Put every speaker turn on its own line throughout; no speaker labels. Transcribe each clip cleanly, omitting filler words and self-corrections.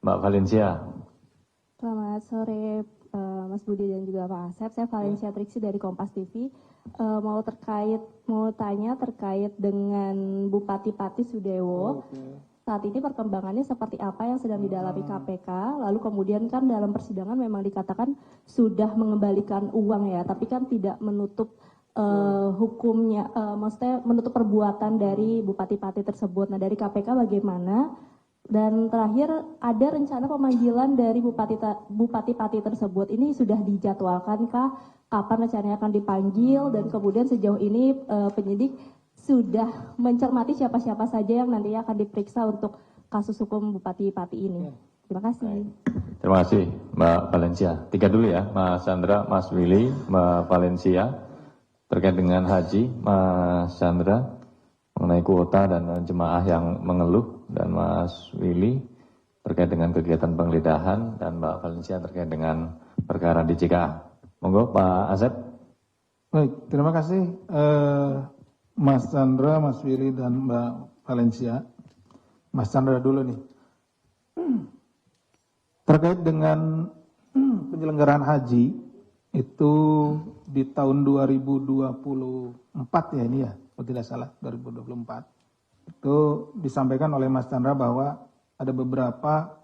Mbak Valencia.
Selamat sore Mas Budi dan juga Pak Asep. Saya Valencia Triksi dari Kompas TV. Mau tanya terkait dengan Bupati Pati Sudewo. Saat ini perkembangannya seperti apa yang sedang didalami KPK? Lalu kemudian kan dalam persidangan memang dikatakan sudah mengembalikan uang ya, tapi kan tidak menutup hukumnya, maksudnya menutup perbuatan dari Bupati Pati tersebut. Nah, dari KPK bagaimana? Dan terakhir, ada rencana pemanggilan dari Bupati Pati tersebut. Ini sudah dijadwalkankah? Kapan rencananya akan dipanggil? Dan kemudian sejauh ini penyidik sudah mencermati siapa-siapa saja yang nantinya akan diperiksa untuk kasus hukum Bupati Pati ini. Terima kasih.
Terima kasih Mbak Valencia. 3 dulu ya, Mas Chandra, Mas Willy, Mbak Valencia. Terkait dengan haji, Mas Chandra, mengenai kuota dan jemaah yang mengeluh, dan Mas Willy terkait dengan kegiatan penggeledahan, dan Mbak Valencia terkait dengan perkara di JKA. Monggo Pak Asep.
Baik, terima kasih Mas Chandra, Mas Willy, dan Mbak Valencia. Mas Chandra dulu nih. Terkait dengan penyelenggaraan haji, itu di tahun 2024 ya ini ya, kalau tidak salah, 2024. Itu disampaikan oleh Mas Chandra bahwa ada beberapa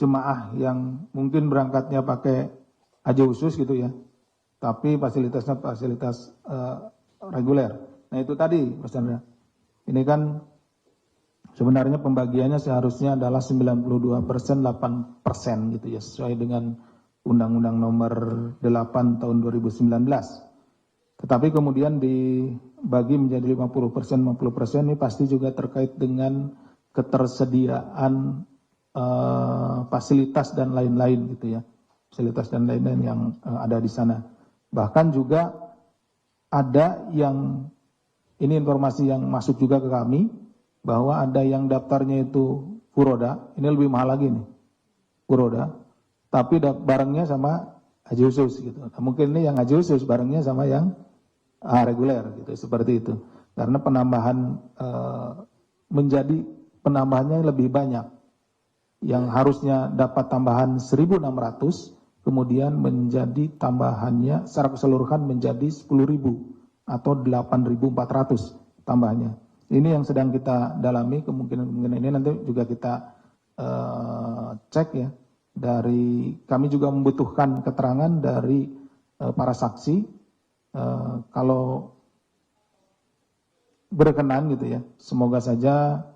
jemaah yang mungkin berangkatnya pakai haji khusus gitu ya, tapi fasilitasnya fasilitas reguler. Nah itu tadi Mas Chandra, ini kan sebenarnya pembagiannya seharusnya adalah 92%, 8% gitu ya, sesuai dengan Undang-Undang Nomor 8 Tahun 2019. Tetapi kemudian dibagi menjadi 50%, 50% ini pasti juga terkait dengan ketersediaan fasilitas dan lain-lain gitu ya, fasilitas dan lain-lain yang ada di sana. Bahkan juga ada yang, ini informasi yang masuk juga ke kami, bahwa ada yang daftarnya itu furoda, ini lebih mahal lagi nih, furoda, tapi barangnya sama haji khusus gitu. Nah, mungkin ini yang haji khusus barangnya sama yang reguler gitu, seperti itu. Karena penambahan penambahannya lebih banyak. Yang harusnya dapat tambahan 1.600, kemudian menjadi tambahannya secara keseluruhan menjadi 10.000 atau 8.400 tambahnya. Ini yang sedang kita dalami, kemungkinan ini nanti juga kita cek ya. Kami juga membutuhkan keterangan dari para saksi, kalau berkenan gitu ya. Semoga saja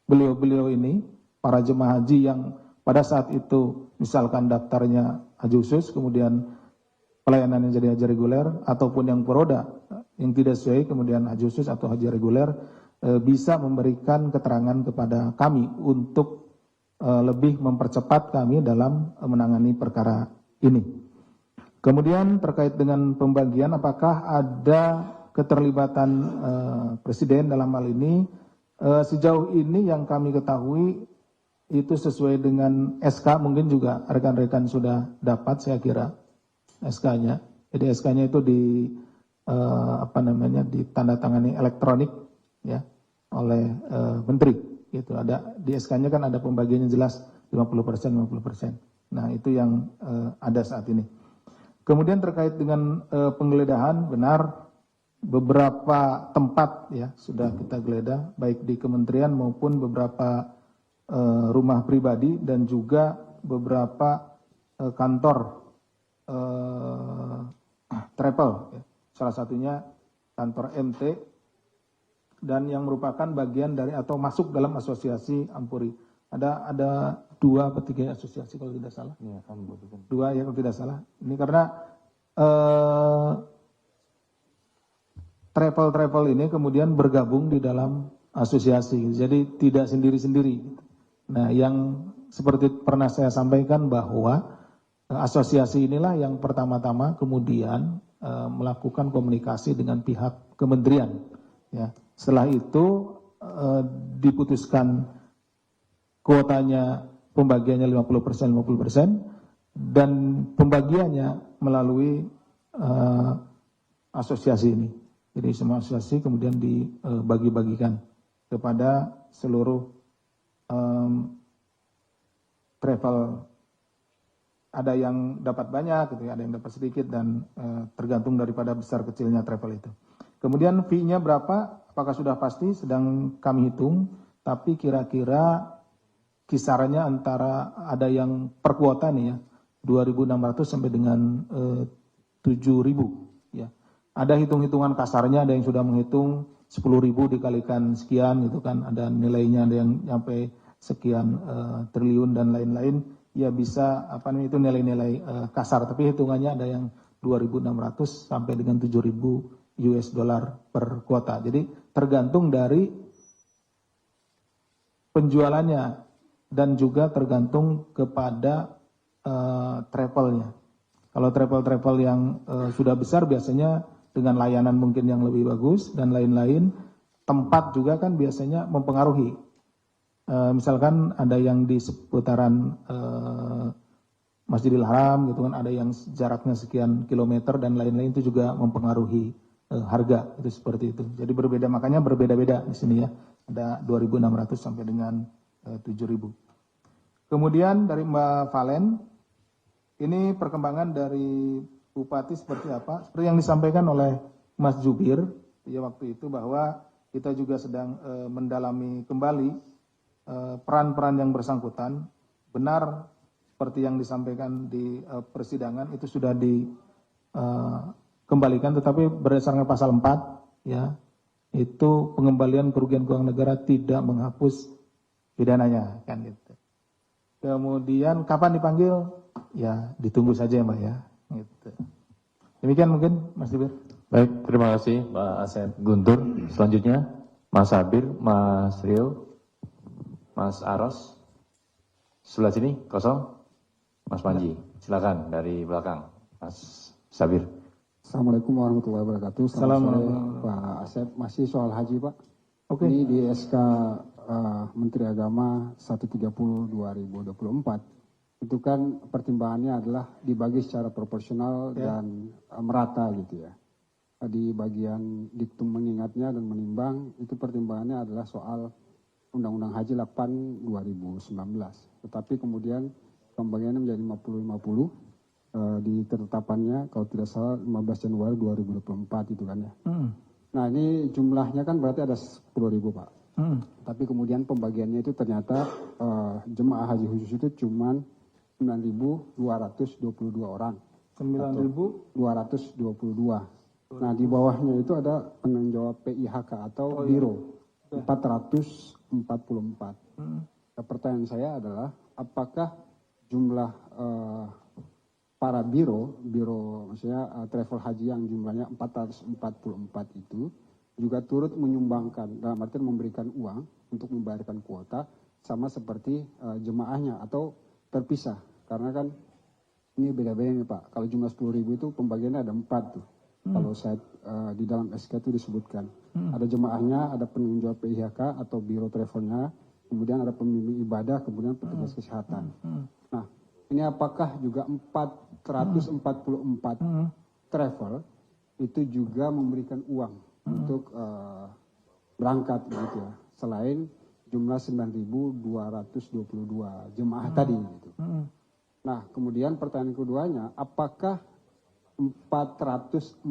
beliau-beliau ini, para jemaah haji yang pada saat itu misalkan daftarnya haji khusus, kemudian pelayanannya jadi haji reguler, ataupun yang furoda yang tidak sesuai, kemudian haji khusus atau haji reguler, bisa memberikan keterangan kepada kami untuk lebih mempercepat kami dalam menangani perkara ini. Kemudian terkait dengan pembagian, apakah ada keterlibatan Presiden dalam hal ini? Sejauh ini yang kami ketahui itu sesuai dengan SK, mungkin juga rekan-rekan sudah dapat saya kira SK-nya. Jadi SK-nya itu ditandatangani elektronik ya oleh Menteri. Gitu. Ada di SK-nya kan ada pembagiannya jelas 50%, 50%. Nah itu yang ada saat ini. Kemudian terkait dengan penggeledahan, benar beberapa tempat ya sudah kita geledah, baik di kementerian maupun beberapa rumah pribadi dan juga beberapa kantor travel. Ya. Salah satunya kantor MT, dan yang merupakan bagian dari atau masuk dalam asosiasi Ampuri. Ada 2 atau 3 asosiasi kalau tidak salah. Ya, 2 ya kalau tidak salah. Ini karena travel ini kemudian bergabung di dalam asosiasi, jadi tidak sendiri-sendiri. Nah, yang seperti pernah saya sampaikan bahwa asosiasi inilah yang pertama-tama kemudian melakukan komunikasi dengan pihak kementerian. Ya. Setelah itu diputuskan kuotanya, pembagiannya 50%, 50%, dan pembagiannya melalui asosiasi ini. Jadi semua asosiasi kemudian dibagi-bagikan kepada seluruh travel ada yang dapat banyak, gitu ya, ada yang dapat sedikit, dan tergantung daripada besar kecilnya travel itu. Kemudian fee-nya berapa? Apakah sudah pasti? Sedang kami hitung, tapi kira-kira kisarannya antara ada yang per kuota nih ya, 2.600 sampai dengan 7.000 ya. Ada hitung-hitungan kasarnya, ada yang sudah menghitung 10.000 dikalikan sekian gitu kan, ada nilainya, ada yang sampai sekian triliun dan lain-lain. Ya bisa itu nilai-nilai kasar, tapi hitungannya ada yang 2.600 sampai dengan 7.000 US dollar per kuota. Jadi tergantung dari penjualannya dan juga tergantung kepada travelnya. Kalau travel-travel yang sudah besar biasanya dengan layanan mungkin yang lebih bagus dan lain-lain, tempat juga kan biasanya mempengaruhi. Misalkan ada yang di seputaran Masjidil Haram gitu kan, ada yang jaraknya sekian kilometer dan lain-lain, itu juga mempengaruhi harga, itu seperti itu. Jadi berbeda, makanya berbeda-beda di sini ya. Ada 2.600 sampai dengan 7.000. Kemudian dari Mbak Valen, ini perkembangan dari Bupati seperti apa? Seperti yang disampaikan oleh Mas Jubir ya waktu itu, bahwa kita juga sedang mendalami kembali peran-peran yang bersangkutan. Benar seperti yang disampaikan di persidangan, itu sudah dikembalikan, tetapi berdasarkan pasal 4 ya, itu pengembalian kerugian keuangan negara tidak menghapus pidananya kan gitu. Kemudian kapan dipanggil? Ya ditunggu saja Mbak ya gitu. Demikian mungkin Mas Jubir.
Baik, terima kasih Pak Asep Guntur. Selanjutnya Mas Sabir, Mas Rio, Mas Aros. Sebelah sini kosong. Mas Panji, silakan dari belakang. Mas Sabir.
Assalamualaikum warahmatullahi wabarakatuh. Selamat sore Pak Asep. Masih soal haji Pak.
Oke.
Ini di SK Menteri Agama 130/2024. Itu kan pertimbangannya adalah dibagi secara proporsional dan merata gitu ya. Di bagian diktum mengingatnya dan menimbang, itu pertimbangannya adalah soal Undang-Undang Haji 8 2019. Tetapi kemudian pembagiannya menjadi 50-50 di ketetapannya kalau tidak salah 15 Januari 2024 itu kan ya. Nah ini jumlahnya kan berarti ada 10.000 Pak. Tapi kemudian pembagiannya itu ternyata jemaah haji khusus itu cuma 9.222 orang. 9.222. Nah di bawahnya itu ada penanggung jawab PIHK atau Biro 444. Pertanyaan saya adalah apakah jumlah para biro maksudnya travel haji yang jumlahnya 444 itu juga turut menyumbangkan, dalam artian memberikan uang untuk membayarkan kuota sama seperti jemaahnya atau terpisah, karena kan ini beda-beda nih Pak. Kalau jumlah 10.000 itu pembagiannya ada 4 tuh. Kalau saya di dalam SK itu disebutkan ada jemaahnya, ada penanggung jawab PIHK atau biro travelnya, kemudian ada pembimbing ibadah, kemudian petugas kesehatan. Nah, ini apakah juga 444 travel itu juga memberikan uang untuk berangkat gitu ya, selain jumlah 9.222 jemaah tadi gitu. Nah, kemudian pertanyaan keduanya, apakah 444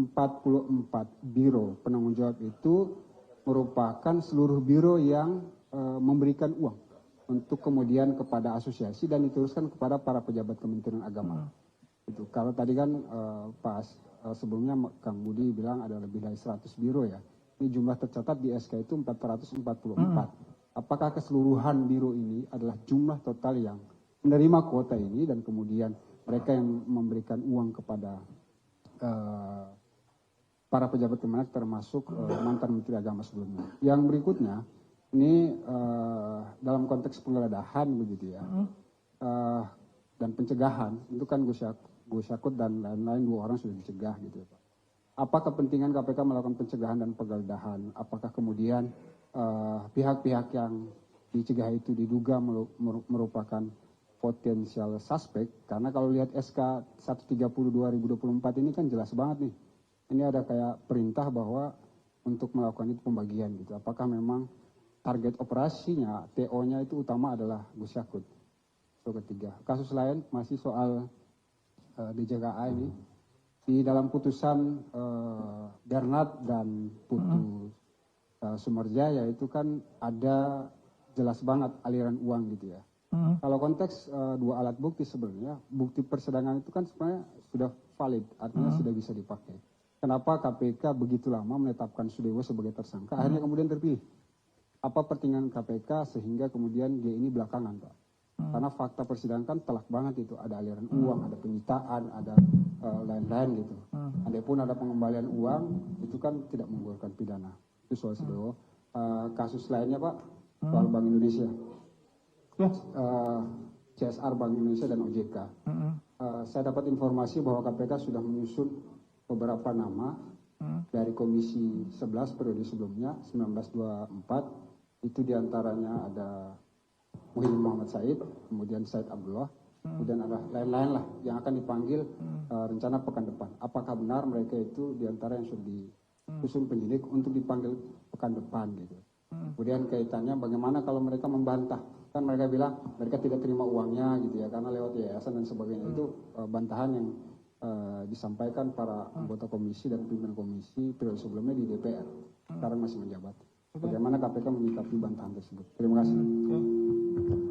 biro penanggung jawab itu merupakan seluruh biro yang memberikan uang untuk kemudian kepada asosiasi dan diteruskan kepada para pejabat Kementerian Agama. Itu kalau tadi kan pas sebelumnya Kang Budi bilang ada lebih dari 100 biro ya. Ini jumlah tercatat di SK itu 444. Apakah keseluruhan biro ini adalah jumlah total yang menerima kuota ini dan kemudian mereka yang memberikan uang kepada para pejabat Kemenak termasuk mantan Menteri Agama sebelumnya. Yang berikutnya ini dalam konteks penggeledahan begitu ya, dan pencegahan itu kan Gus Yakut dan lain-lain 2 orang sudah dicegah gitu ya Pak. Apa kepentingan KPK melakukan pencegahan dan penggeledahan? Apakah kemudian pihak-pihak yang dicegah itu diduga merupakan potensial suspek? Karena kalau lihat SK 130/2024 ini kan jelas banget nih. Ini ada kayak perintah bahwa untuk melakukan itu pembagian gitu. Apakah memang target operasinya, TO-nya itu utama adalah Gus Yakut? ketiga. Kasus lain masih soal DJKA ini. Di dalam putusan Bernard dan Putu Sumerjaya itu kan ada jelas banget aliran uang gitu ya. Kalau konteks dua alat bukti sebenarnya, bukti persidangan itu kan sebenarnya sudah valid, artinya sudah bisa dipakai. Kenapa KPK begitu lama menetapkan Sudewo sebagai tersangka, akhirnya kemudian terpilih? Apa pertimbangan KPK sehingga kemudian dia ini belakangan, Pak? Karena fakta persidangan kan telak banget itu, ada aliran uang, ada penyitaan, ada lain-lain gitu. Andai ada pengembalian uang, itu kan tidak menggugurkan pidana. Itu soal Sudewo. Kasus lainnya Pak, soal Bank Indonesia. CSR Bank Indonesia dan OJK. Saya dapat informasi bahwa KPK sudah menyusun beberapa nama dari Komisi 11 periode sebelumnya, 1924. Itu diantaranya ada Muhyiddin Muhammad Said, kemudian Said Abdullah, kemudian ada lain-lain lah yang akan dipanggil rencana pekan depan. Apakah benar mereka itu diantara yang sudah disusun penyidik untuk dipanggil pekan depan gitu. Kemudian kaitannya bagaimana kalau mereka membantah, kan mereka bilang mereka tidak terima uangnya gitu ya karena lewat yayasan dan sebagainya. Itu bantahan yang disampaikan para anggota komisi dan pimpinan komisi periode sebelumnya di DPR, sekarang masih menjabat. Bagaimana KPK menyikapi bantahan tersebut? Terima kasih.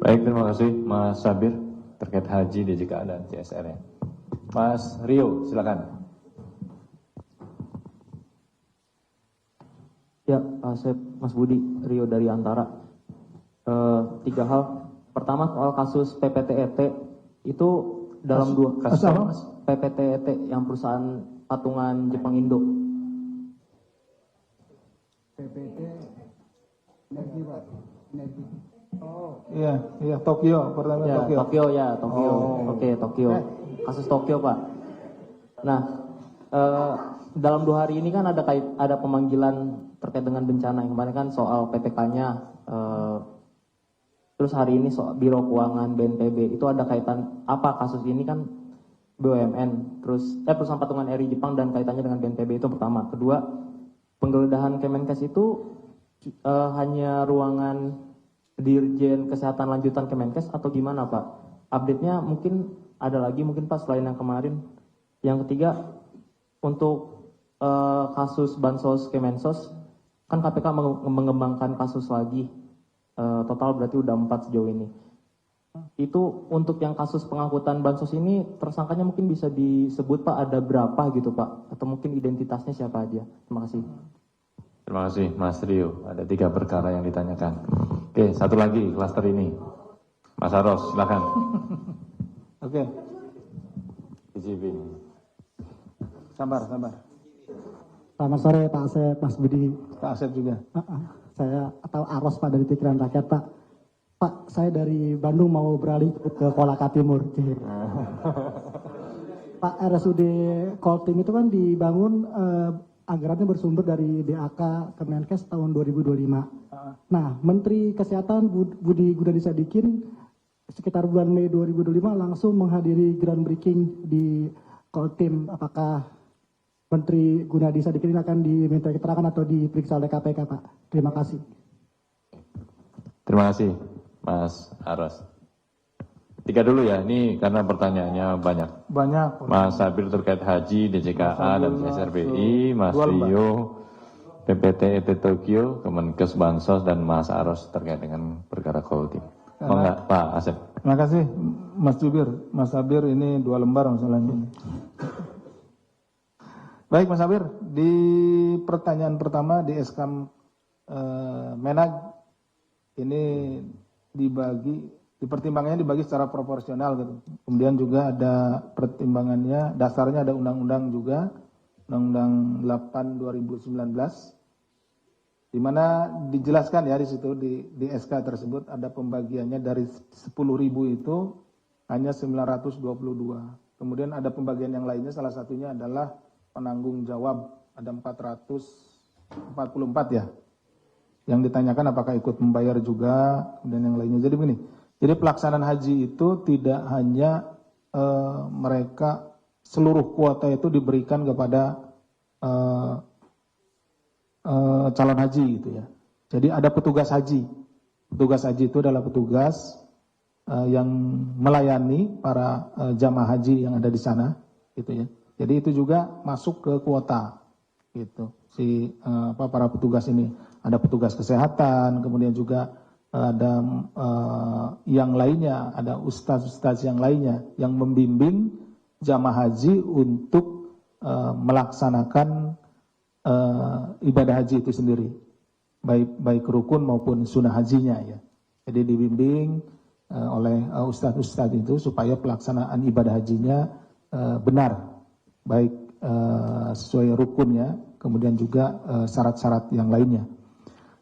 Baik, terima kasih Mas Sabir terkait haji, DJKA dan CSR ya. Mas Rio, silakan.
Ya, saya Mas Budi, Rio dari Antara. 3 hal. Pertama soal kasus PPTET itu dalam
kasus apa, Mas?
PPTET yang perusahaan patungan Jepang Indo.
PPT energi Pak, energi.
Iya, Tokyo, pertama
Ya,
Tokyo.
Tokyo. Oke, Tokyo. Kasus Tokyo, Pak. Nah, dalam 2 hari ini kan ada pemanggilan terkait dengan bencana yang kemarin kan soal PPK-nya. Terus hari ini soal Biro Keuangan BNPB itu ada kaitan apa kasus ini kan BUMN, terus perusahaan patungan RI Jepang dan kaitannya dengan BNPB itu pertama. Kedua, penggeledahan Kemenkes itu hanya ruangan Dirjen Kesehatan Lanjutan Kemenkes atau gimana Pak? Update-nya mungkin ada lagi mungkin Pak selain yang kemarin. Yang ketiga, untuk kasus Bansos Kemensos, kan KPK mengembangkan kasus lagi, total berarti udah 4 sejauh ini. Itu untuk yang kasus pengangkutan Bansos ini, tersangkanya mungkin bisa disebut Pak ada berapa gitu Pak? Atau mungkin identitasnya siapa aja? Terima kasih.
Terima kasih Mas Rio. Ada 3 perkara yang ditanyakan. Oke, satu lagi klaster ini. Mas Aros, silakan.
Oke,
ICB.
sabar.
Selamat sore Pak Asep, Mas Budi.
Pak Asep juga.
Saya atau Aros Pak dari Pikiran Rakyat Pak. Pak, saya dari Bandung mau beralih ke Kolaka Timur. Pak, RSUD Koltim itu kan dibangun anggarannya bersumber dari DAK Kemenkes tahun 2025. Nah, Menteri Kesehatan Budi Gunadisadikin sekitar bulan Mei 2025 langsung menghadiri groundbreaking di Koltim. Apakah Menteri Gunadisadikin akan diminta keterangan atau diperiksa oleh KPK, Pak? Terima kasih.
Terima kasih Mas Aros. 3 dulu ya, ini karena pertanyaannya banyak. Mas Sabir terkait haji, DJKA dan CSRBI, Mas Rio, PPTET Tokyo, Kemenkes Bansos, dan Mas Aros terkait dengan perkara Koltim. Mau nggak Pak Asep?
Terima kasih Mas Jubir. Mas Sabir ini 2 lembar masalahnya. Baik Mas Sabir, di pertanyaan pertama di SK Menag ini pertimbangannya dibagi secara proporsional gitu. Kemudian juga ada pertimbangannya, dasarnya ada undang-undang juga, Undang-Undang 8 2019, di mana dijelaskan ya di situ di SK tersebut ada pembagiannya dari 10.000 itu hanya 922. Kemudian ada pembagian yang lainnya, salah satunya adalah penanggung jawab, ada 444 ya. Yang ditanyakan apakah ikut membayar juga dan yang lainnya. Jadi begini, jadi pelaksanaan haji itu tidak hanya mereka seluruh kuota itu diberikan kepada calon haji gitu ya. Jadi ada petugas haji. Petugas haji itu adalah petugas yang melayani para jamaah haji yang ada di sana, gitu ya. Jadi itu juga masuk ke kuota, gitu. Para petugas ini, ada petugas kesehatan, kemudian juga ada yang lainnya, ada ustaz-ustaz yang lainnya yang membimbing jamaah haji untuk melaksanakan ibadah haji itu sendiri, baik rukun maupun sunnah hajinya ya. Jadi dibimbing oleh ustaz-ustaz itu supaya pelaksanaan ibadah hajinya benar, baik sesuai rukunnya, kemudian juga syarat-syarat yang lainnya.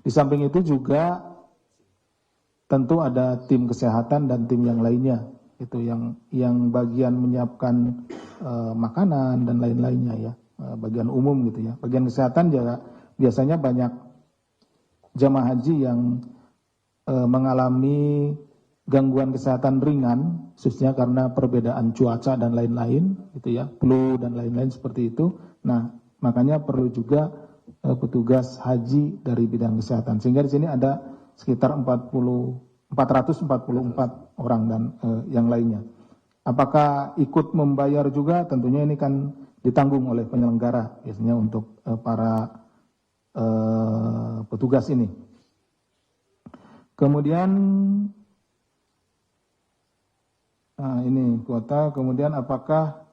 Di samping itu juga tentu ada tim kesehatan dan tim yang lainnya, itu yang bagian menyiapkan makanan dan lain-lainnya ya, bagian umum gitu ya. Bagian kesehatan juga biasanya banyak jamaah haji yang mengalami gangguan kesehatan ringan, khususnya karena perbedaan cuaca dan lain-lain, gitu ya, flu dan lain-lain seperti itu. Nah, makanya perlu juga petugas haji dari bidang kesehatan. Sehingga di sini ada sekitar 444 orang dan yang lainnya. Apakah ikut membayar juga? Tentunya ini kan ditanggung oleh penyelenggara biasanya untuk para petugas ini. Kemudian ini kuota, kemudian apakah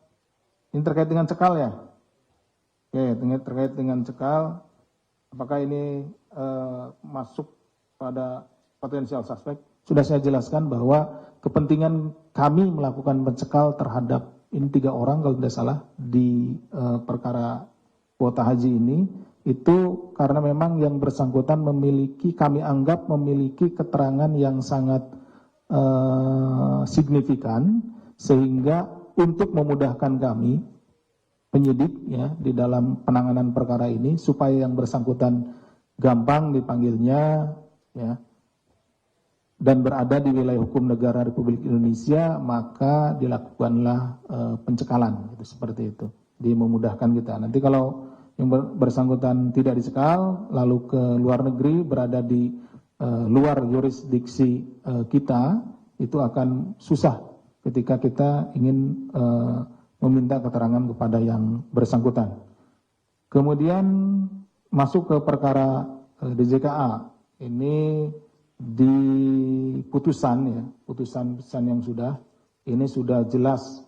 ini terkait dengan cekal ya? Oke, terkait dengan cekal, apakah ini masuk pada potensial suspek? Sudah saya jelaskan bahwa kepentingan kami melakukan pencekal terhadap ini 3 orang kalau tidak salah di perkara kuota haji ini, itu karena memang yang bersangkutan kami anggap memiliki keterangan yang sangat signifikan, sehingga untuk memudahkan kami penyidik ya di dalam penanganan perkara ini supaya yang bersangkutan gampang dipanggilnya ya dan berada di wilayah hukum negara Republik Indonesia, maka dilakukanlah pencekalan gitu, seperti itu, memudahkan kita. Nanti kalau yang bersangkutan tidak dicekal lalu ke luar negeri, berada di luar yurisdiksi kita, itu akan susah ketika kita ingin meminta keterangan kepada yang bersangkutan. Kemudian masuk ke perkara DJKA, ini di putusan yang ini sudah jelas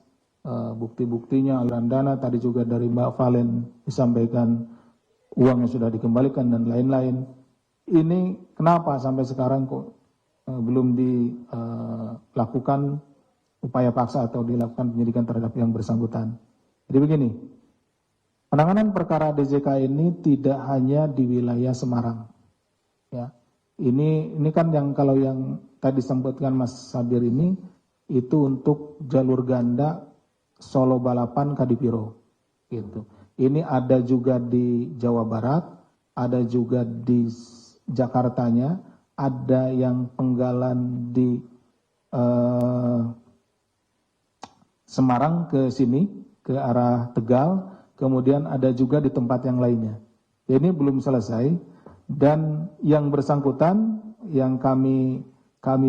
bukti-buktinya, aliran dana, tadi juga dari Mbak Valen disampaikan uang yang sudah dikembalikan dan lain-lain. Ini kenapa sampai sekarang kok belum dilakukan upaya paksa atau dilakukan penyidikan terhadap yang bersangkutan? Jadi begini, penanganan perkara DJK ini tidak hanya di wilayah Semarang. Ya, ini kan kalau yang tadi disebutkan Mas Sabir ini, itu untuk jalur ganda Solo Balapan Kadipiro, gitu. Ini ada juga di Jawa Barat, ada juga di Jakartanya, ada yang penggalan di Semarang ke sini, ke arah Tegal, kemudian ada juga di tempat yang lainnya. Ini belum selesai, dan yang bersangkutan yang kami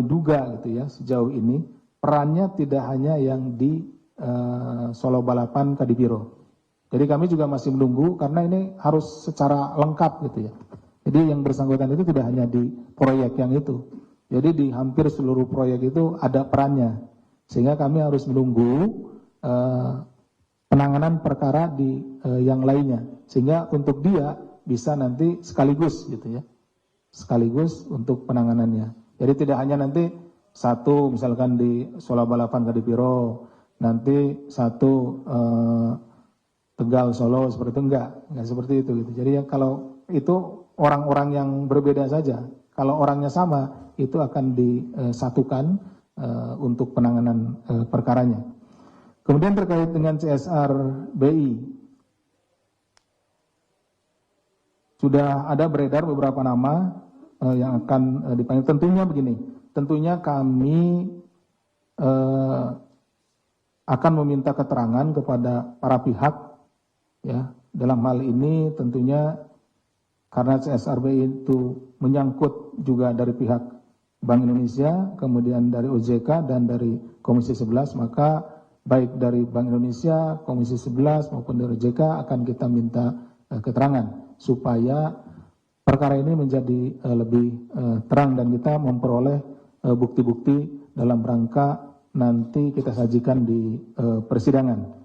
duga gitu ya sejauh ini, perannya tidak hanya yang di Solo Balapan Kadipiro. Jadi kami juga masih menunggu karena ini harus secara lengkap gitu ya. Jadi yang bersangkutan itu tidak hanya di proyek yang itu. Jadi di hampir seluruh proyek itu ada perannya. Sehingga kami harus menunggu penanganan perkara di yang lainnya. Sehingga untuk dia bisa nanti sekaligus gitu ya. Sekaligus untuk penanganannya. Jadi tidak hanya nanti satu misalkan di Solo Balapan Kadipiro, nanti satu Tegal Solo, seperti itu enggak seperti itu gitu. Jadi ya kalau itu orang-orang yang berbeda saja, kalau orangnya sama itu akan disatukan untuk penanganan perkaranya. Kemudian terkait dengan CSR BI, sudah ada beredar beberapa nama yang akan dipanggil. Tentunya begini, tentunya kami akan meminta keterangan kepada para pihak ya dalam hal ini, tentunya karena CSRBI itu menyangkut juga dari pihak Bank Indonesia, kemudian dari OJK dan dari Komisi 11, maka baik dari Bank Indonesia, Komisi 11 maupun dari OJK akan kita minta keterangan supaya perkara ini menjadi lebih terang dan kita memperoleh bukti-bukti dalam rangka nanti kita sajikan di persidangan.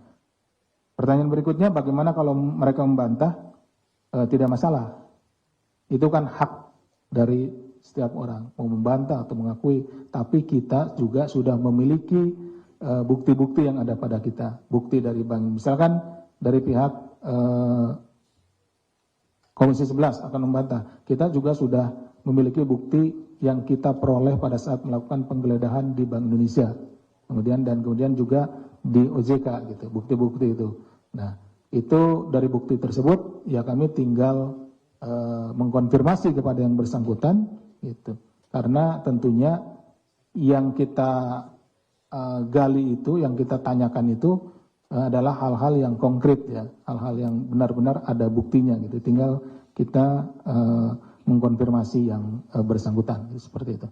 Pertanyaan berikutnya, bagaimana kalau mereka membantah? Tidak masalah. Itu kan hak dari setiap orang, mau membantah atau mengakui. Tapi kita juga sudah memiliki bukti-bukti yang ada pada kita. Bukti dari bank, misalkan dari pihak Komisi 11 akan membantah. Kita juga sudah memiliki bukti yang kita peroleh pada saat melakukan penggeledahan di Bank Indonesia. Kemudian juga di OJK gitu, bukti-bukti itu. Nah, itu dari bukti tersebut ya kami tinggal mengkonfirmasi kepada yang bersangkutan gitu. Karena tentunya yang kita gali itu, yang kita tanyakan itu adalah hal-hal yang konkret ya, hal-hal yang benar-benar ada buktinya gitu. Tinggal kita mengkonfirmasi yang bersangkutan seperti itu.